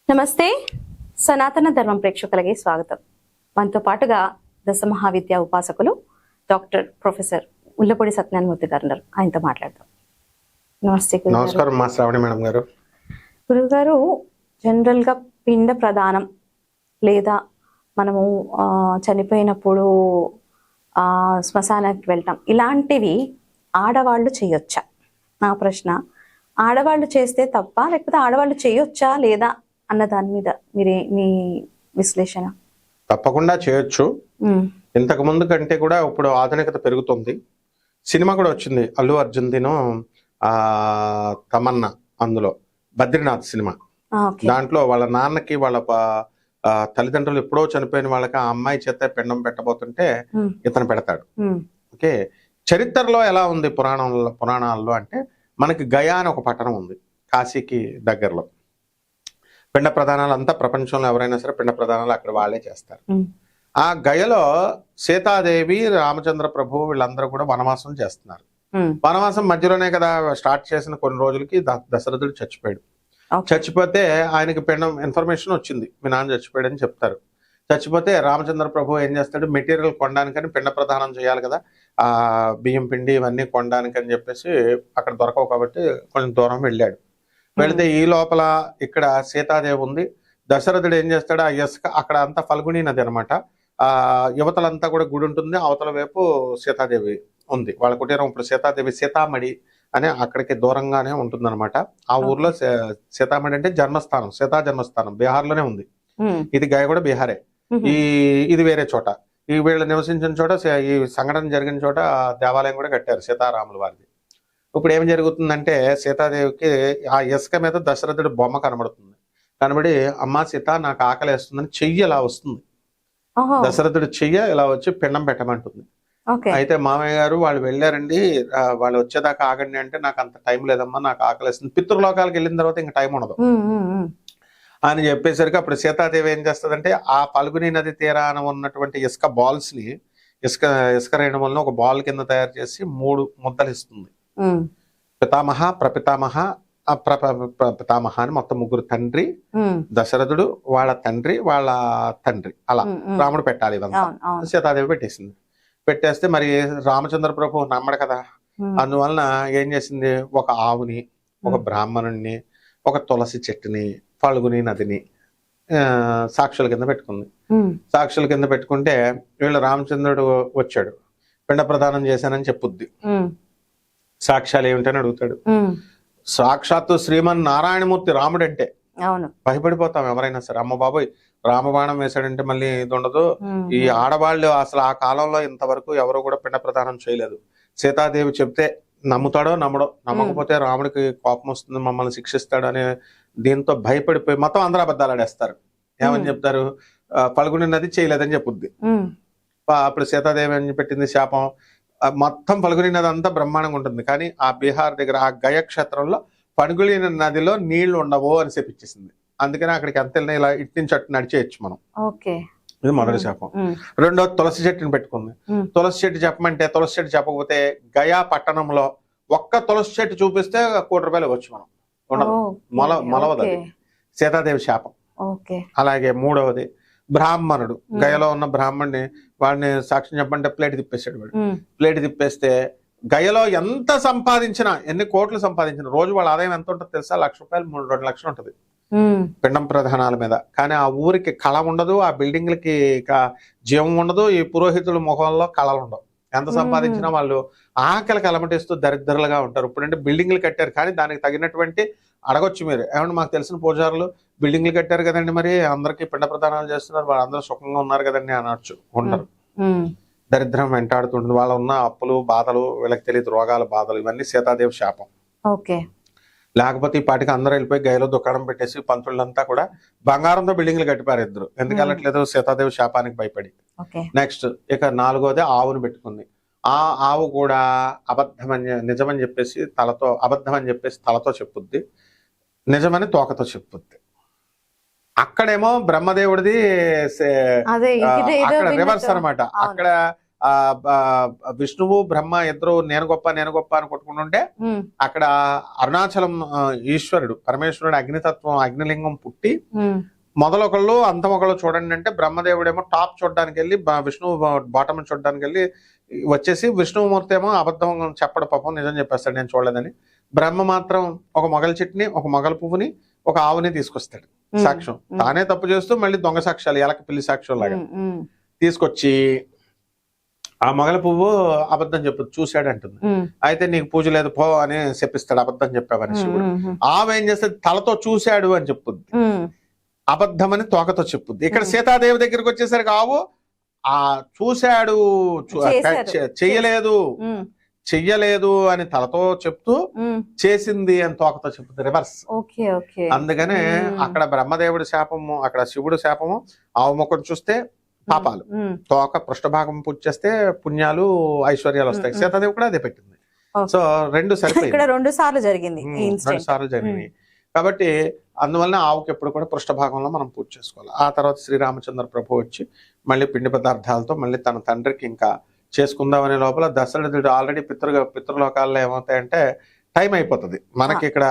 నమస్తే సనాతన ధర్మం ప్రేక్షకులకి స్వాగతం. మనతో పాటుగా దశ మహావిద్య ఉపాసకులు డాక్టర్ ప్రొఫెసర్ ఉల్లపూడి సత్యనారాయణమూర్తి గారు ఉన్నారు. ఆయనతో మాట్లాడదాం. నమస్తే. నమస్కారం మా శ్రావణి మేడం గారు. గురువు గారు, జనరల్ గా పిండ ప్రదానం లేదా మనము చనిపోయినప్పుడు శ్మశానానికి వెళ్తాం, ఇలాంటివి ఆడవాళ్ళు చేయొచ్చా? నా ప్రశ్న. ఆడవాళ్ళు చేస్తే తప్ప, లేకపోతే ఆడవాళ్ళు చేయొచ్చా లేదా అన్న దాని మీద మీ విశ్లేషణ. తప్పకుండా చేయొచ్చు. ఇంతకు ముందు కంటే కూడా ఇప్పుడు ఆధునికత పెరుగుతుంది. సినిమా కూడా వచ్చింది, అల్లు అర్జున్ దిను తమన్నా, అందులో బద్రీనాథ్ సినిమా. దాంట్లో వాళ్ళ నాన్నకి వాళ్ళ తల్లిదండ్రులు ఎప్పుడో చనిపోయిన వాళ్ళకి ఆ అమ్మాయి చేత పిండం పెట్టబోతుంటే ఇతను పెడతాడు. ఓకే, చరిత్రలో ఎలా ఉంది పురాణాల్లో అంటే, మనకి గయా అని ఒక పట్టణం ఉంది కాశీకి దగ్గరలో. పిండ ప్రదానాలు అంతా ప్రపంచంలో ఎవరైనా సరే పిండ ప్రదానాలు అక్కడ వాళ్ళే చేస్తారు. ఆ గయలో సీతాదేవి, రామచంద్ర ప్రభు వీళ్ళందరూ కూడా వనవాసం చేస్తున్నారు. వనవాసం మధ్యలోనే కదా స్టార్ట్ చేసిన కొన్ని రోజులకి దశరథుడు చచ్చిపోయాడు. చచ్చిపోతే ఆయనకి పిండం ఇన్ఫర్మేషన్ వచ్చింది, మీ నాన్న చచ్చిపోయాడు అని చెప్తారు. చచ్చిపోతే రామచంద్ర ప్రభు ఏం చేస్తాడు, మెటీరియల్ కొనడానికని పిండ ప్రదానం చేయాలి కదా, ఆ బియ్యం పిండి ఇవన్నీ కొనడానికి అని చెప్పేసి అక్కడ దొరకవు కాబట్టి కొంచెం దూరం వెళ్ళాడు. వెళితే ఈ లోపల ఇక్కడ సీతాదేవి ఉంది. దశరథుడు ఏం చేస్తాడు, ఆ ఇసుక అక్కడ అంతా ఫల్గుని నది అనమాట, ఆ యువతలంతా కూడా గుడి ఉంటుంది, అవతల వైపు సీతాదేవి ఉంది. వాళ్ళ కుటీరం ఇప్పుడు సీతాదేవి సీతామడి అనే అక్కడికి దూరంగానే ఉంటుంది అనమాట. ఆ ఊర్లో సీతామడి అంటే జన్మస్థానం, సీతా జన్మస్థానం బీహార్లోనే ఉంది. ఇది గయ కూడా బీహారే, ఇది వేరే చోట. ఈ వీళ్ళు నివసించిన చోట, ఈ సంఘటన జరిగిన చోట దేవాలయం కూడా కట్టారు సీతారాముల వారిది. ఇప్పుడు ఏం జరుగుతుందంటే, సీతాదేవికి ఆ ఇసుక మీద దశరథుడి బొమ్మ కనబడుతుంది. కనబడి, అమ్మా సీత నాకు ఆకలి వేస్తుందని చెయ్యి ఇలా వస్తుంది. దశరథుడి చెయ్యి ఇలా వచ్చి పిండం పెట్టమంటుంది. అయితే మామయ్య గారు వాళ్ళు వెళ్ళారండి, వాళ్ళు వచ్చేదాకా ఆగండి అంటే, నాకు అంత టైం లేదమ్మా, నాకు ఆకలి వేస్తుంది, పితృలోకాలకు వెళ్ళిన తర్వాత ఇంకా టైం ఉండదు అని చెప్పేసరికి అప్పుడు సీతాదేవి ఏం చేస్తుందంటే, ఆ పల్గుని నది తీరాన ఉన్నటువంటి ఇసుక బాల్స్ ని ఇసుక రేణువులను ఒక బాల్ కింద తయారు చేసి 3 ముద్దలు ఇస్తుంది. పితామహ, ప్రపితామహ, పితామహ అని మొత్తం 3 తండ్రి, దశరథుడు వాళ్ళ తండ్రి, వాళ్ళ తండ్రి, అలా రాముడు పెట్టాలి ఇదంతా. సీతాదేవి పెట్టేసింది. పెట్టేస్తే మరి రామచంద్ర ప్రభు నమ్మడు కదా, అందువలన ఏం చేసింది, ఒక ఆవుని, ఒక బ్రాహ్మణుణ్ణి, ఒక తులసి చెట్టుని, ఫల్గుని నదిని సాక్షుల కింద పెట్టుకుంది. సాక్షుల కింద పెట్టుకుంటే వీళ్ళు రామచంద్రుడు వచ్చాడు, పిండ ప్రదానం చేశానని చెప్పుద్ది. సాక్ష్యాలు ఏమిటని అడుగుతాడు. సాక్షాత్తు శ్రీమన్ నారాయణమూర్తి రాముడు అంటే భయపడిపోతాం ఎవరైనా సరే. అమ్మ బాబోయ్, రామబాణం వేశాడంటే మళ్ళీ ఇది ఉండదు. ఈ ఆడవాళ్ళు అసలు ఆ కాలంలో ఇంతవరకు ఎవరు కూడా పిండ ప్రదానం చేయలేదు. సీతాదేవి చెప్తే నమ్ముతాడో నమ్మడో, నమ్మకపోతే రాముడికి కోపం వస్తుంది, మమ్మల్ని శిక్షిస్తాడు అనే దీంతో భయపడిపోయి మొత్తం అందరూ అబద్ధాలు ఆడేస్తారు. ఏమని చెప్తారు, ఫల్గుని నది చేయలేదని చెప్పుద్ది. అప్పుడు సీతాదేవి అని పెట్టింది శాపం, మొత్తం ఫల్గుని నది అంతా బ్రహ్మాండంగా ఉంటుంది, కానీ ఆ బీహార్ దగ్గర ఆ గయ క్షేత్రంలో ఫల్గుని నదిలో నీళ్లు ఉండవు అని చెప్పిచ్చేసింది. అందుకని అక్కడికి ఎంత వెళ్ళినా ఇలా ఇటు నుంచి అటు నడిచేయచ్చు మనం. ఇది మొదటి శాపం. రెండో తులసి చెట్టుని పెట్టుకుంది. తులసి చెట్టు చెప్పమంటే, తులసి చెట్టు చెప్పకపోతే గయా పట్టణంలో ఒక్క తులసి చెట్టు చూపిస్తే 1 కోటి రూపాయలు ఇవ్వచ్చు మనం. ఉండదు, మొలవదు. సీతాదేవి శాపం. అలాగే మూడవది బ్రాహ్మణుడు, గయలో ఉన్న బ్రాహ్మణుడిని, వాడిని సాక్ష్యం చెప్పంటే ప్లేట్ తిప్పేసాడు. వాడు ప్లేట్ తిప్పేస్తే గయలో ఎంత సంపాదించినా, ఎన్ని కోట్లు సంపాదించిన, రోజు వాళ్ళ ఆదాయం ఎంత ఉంటుంది తెలుసా, 1,00,000 రూపాయలు, 2 లక్షలు ఉంటుంది పిండం ప్రధానాల మీద. కానీ ఆ ఊరికి కళ ఉండదు, ఆ బిల్డింగ్లకి జీవం ఉండదు, ఈ పురోహితుల ముఖంలో కళలు ఉండవు. ఎంత సంపాదించినా వాళ్ళు ఆకలికి అలమటిస్తూ దరిద్రులుగా ఉంటారు. ఇప్పుడంటే బిల్డింగ్లు కట్టారు, కానీ దానికి తగినటువంటి అడగొచ్చు మీరు, ఏమన్నా మాకు తెలిసిన పూజారులు బిల్డింగ్లు కట్టారు కదండి, మరి అందరికీ పిండ ప్రదానాలు చేస్తున్నారు, వాళ్ళందరూ సుఖంగా ఉన్నారు కదండి అనొచ్చు. ఉండరు, దరిద్రం వెంటాడుతుంటుంది. వాళ్ళ ఉన్న అప్పులు బాధలు, వీళ్ళకి తెలియదు రోగాల బాధలు, ఇవన్నీ సీతాదేవి శాపం. లేకపోతే ఈ పాటికి అందరూ వెళ్ళిపోయి గయలో దుకాణం పెట్టేసి పంతులంతా కూడా బంగారంతో బిల్డింగ్లు కట్టిపారు ఇద్దరు. ఎందుకు వెళ్ళట్లేదు, సీతాదేవి శాపానికి భయపడి. నెక్స్ట్ ఇక 4వది ఆవును పెట్టుకుంది. ఆ ఆవు కూడా నిజమని చెప్పేసి తలతో, అబద్ధం అని చెప్పేసి తలతో చెప్పుద్ది, నిజమని తోకతో చెప్పుద్ది. అక్కడేమో బ్రహ్మదేవుడిది అక్కడ రివర్స్ అనమాట. అక్కడ విష్ణువు బ్రహ్మ ఇద్దరు నేను గొప్ప అని కొట్టుకుంటుంటే అక్కడ అరుణాచలం ఈశ్వరుడు పరమేశ్వరుడు అగ్నితత్వం అగ్నిలింగం పుట్టి మొదలొకళ్ళు అంతమొకళ్ళు చూడండి అంటే బ్రహ్మదేవుడేమో టాప్ చూడడానికి వెళ్ళి విష్ణువు బాటమ్ చూడడానికి వెళ్ళి వచ్చేసి విష్ణుమూర్తి ఏమో అబద్ధం చెప్పడు పాపం నిజం చెప్పేస్తాడు నేను చూడలేదని. బ్రహ్మ మాత్రం ఒక మొగల చెట్టుని ఒక మొగల పువ్వుని ఒక ఆవుని తీసుకొస్తాడు సాక్ష్యం. తానే తప్పు చేస్తూ మళ్ళీ దొంగ సాక్ష్యాలు ఎలక పిల్లి సాక్ష్యం లాగా తీసుకొచ్చి ఆ మొగల పువ్వు అబద్ధం చెప్పు చూశాడు అంటుంది. అయితే నీకు పూజ లేదు పో అని చెప్పిస్తాడు అబద్ధం చెప్పావని శివుడు. ఆవు ఏం చేస్తుంది తలతో చూశాడు అని చెప్పుద్ది, అబద్ధమని తోకతో చెప్పుద్ది. ఇక్కడ సీతాదేవి దగ్గరికి వచ్చేసరికి ఆవు ఆ చూశాడు చెయ్యలేదు అని తలతో చెప్తూ చేసింది అని తోకతో చెప్తుంది రివర్స్. అందుకనే అక్కడ బ్రహ్మదేవుడి శాపము అక్కడ శివుడు శాపము ఆవు ముఖం చూస్తే పాపాలు, తోక పృష్ఠభాగం పూజ చేస్తే పుణ్యాలు ఐశ్వర్యాలు వస్తాయి. సీతాదేవి కూడా అదే పెట్టింది. సో రెండు సరిపోయింది, రెండు సార్లు జరిగింది. కాబట్టి అందువలన ఆవుకి ఎప్పుడు కూడా పృష్ఠభాగంలో మనం పూజ చేసుకోవాలి. ఆ తర్వాత శ్రీరామచంద్ర ప్రభు వచ్చి మళ్ళీ పిండి పదార్థాలతో మళ్ళీ తన తండ్రికి ఇంకా చేసుకుందామనే లోపల దశరథుడు ఆల్రెడీ పితృలోకాల్లో ఏమవుతాయంటే టైం అయిపోతుంది. మనకి ఇక్కడ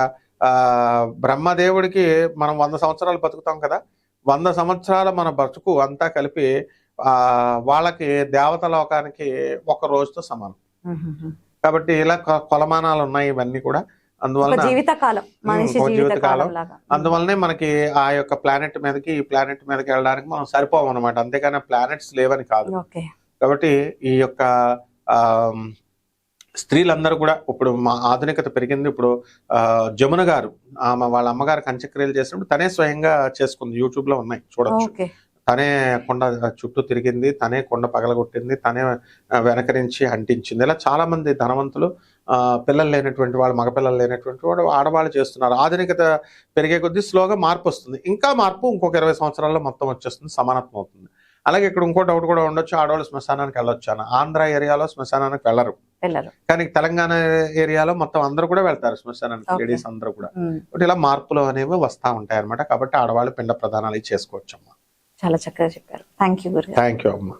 బ్రహ్మదేవుడికి మనం 100 సంవత్సరాలు బతుకుతాం కదా, 100 సంవత్సరాల మన బతుకు అంతా కలిపి వాళ్ళకి దేవత లోకానికి ఒక రోజుతో సమానం. కాబట్టి ఇలా కొలమానాలు ఉన్నాయి ఇవన్నీ కూడా. అందువలన జీవితకాలం అందువల్లనే మనకి ఆ యొక్క ప్లానెట్ మీదకి ఈ ప్లానెట్ మీదకి వెళ్ళడానికి మనం సరిపోవం అనమాట, అంతేగాని ప్లానెట్స్ లేవని కాదు. కాబట్టి ఈ యొక్క స్త్రీలందరూ కూడా ఇప్పుడు మా ఆధునికత పెరిగింది. ఇప్పుడు జమున గారు వాళ్ళ అమ్మగారికి అంత్యక్రియలు చేసినప్పుడు తనే స్వయంగా చేసుకుంది, యూట్యూబ్ లో ఉన్నాయి చూడొచ్చు. తనే కొండ చుట్టూ తిరిగింది, తనే కొండ పగలగొట్టింది, తనే వెనకరించి అంటించింది. ఇలా చాలా మంది ధనవంతులు పిల్లలు లేనటువంటి వాళ్ళు మగపిల్లలు లేనటువంటి వాడు ఆడవాళ్ళు చేస్తున్నారు. ఆధునికత పెరిగే కొద్దీ స్లోగా మార్పు వస్తుంది. ఇంకా మార్పు ఇంకొక 20 సంవత్సరాల్లో మొత్తం వచ్చేస్తుంది, సమానత్వం అవుతుంది. అలాగే ఇక్కడ ఇంకో డౌట్ కూడా ఉండొచ్చు, ఆడవాళ్ళు శ్మశానానికి వెళ్ళొచ్చు అని. ఆంధ్ర ఏరియాలో శ్మశానానికి వెళ్ళరు, కానీ తెలంగాణ ఏరియాలో మొత్తం అందరూ కూడా వెళ్తారు శ్మశానానికి, లేడీస్ అందరూ కూడా. ఇలా మార్పులు అనేవి వస్తూ ఉంటాయి అనమాట. కాబట్టి ఆడవాళ్ళు పిండ ప్రదానాలు చేసుకోవచ్చు అమ్మా. చాలా చక్కగా చెప్పారు. థ్యాంక్ యూ అమ్మా.